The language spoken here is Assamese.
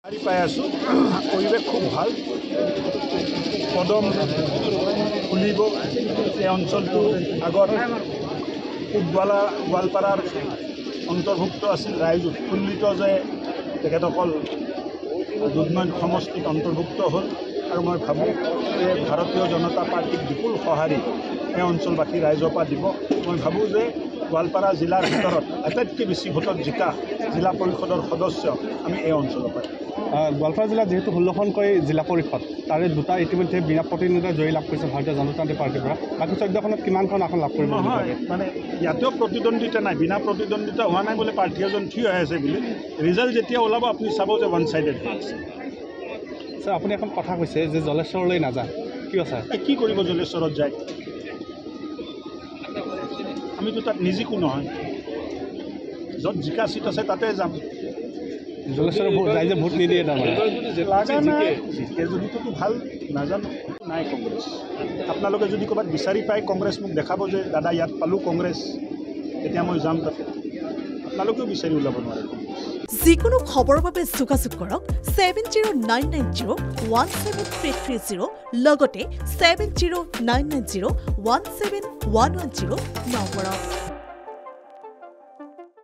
পাই আছো পৰিৱেশ খুব ভাল কদম ফুলিব এই অঞ্চলটো আগত গোৱালপাৰাৰ অন্তৰ্ভুক্ত আছিল ৰাইজ উৎফুল্লিত যে তেখেতসকল দুধনৈ সমষ্টিত অন্তৰ্ভুক্ত হ'ল আৰু মই ভাবোঁ যে ভাৰতীয় জনতা পাৰ্টিক বিপুল সঁহাৰি এই অঞ্চলবাসী ৰাইজৰ পৰা দিব মই ভাবোঁ যে গোৱালপাৰা জিলাৰ ভিতৰত আটাইতকৈ বেছি ভোটত জিকা জিলা পৰিষদৰ সদস্য আমি এই অঞ্চলৰ পৰা গোৱালপাৰা জিলাত যেহেতু 16খনকৈ জিলা পৰিষদ তাৰে দুটা ইতিমধ্যে বিনা প্ৰতিদ্বন্দ্বিতা জয়ী লাভ কৰিছে ভাৰতীয় জনতান্ত্ৰিক পাৰ্টিৰ পৰা বাকী 14খনত কিমানখন আসন লাভ কৰিব নহয় মানে ইয়াতেও প্ৰতিদ্বন্দ্বিতা নাই বিনা প্ৰতিদ্বন্দ্বিতা হোৱা নাই বোলে প্ৰাৰ্থী এজন থিয় হৈ আছে বুলি ৰিজাল্ট যেতিয়া ওলাব আপুনি চাব যে ওৱান চাইডেড আছে ছাৰ আপুনি এখন কথা কৈছে যে জলেশ্বৰলৈ নাযায় কিয় ছাৰ কি কৰিব জলেশ্বৰত যায় আমিতো তাত নিজিকো নহয় য'ত জিকা চিট আছে তাতে যাম জলেশ্বৰৰ ৰাইজে ভোট নিদিয়ে তাৰমানে জিকে যদিতো ভাল নাজানো নাই কংগ্ৰেছ আপোনালোকে যদি ক'ৰবাত বিচাৰি পায় কংগ্ৰেছ মোক দেখাব যে দাদা ইয়াত পালোঁ কংগ্ৰেছ তেতিয়া মই যাম তাতে আপোনালোকেও বিচাৰি ওলাব নোৱাৰে যিকোনো খবৰৰ বাবে যোগাযোগ কৰক 7099017330 লগতে 7099017110 নম্বৰত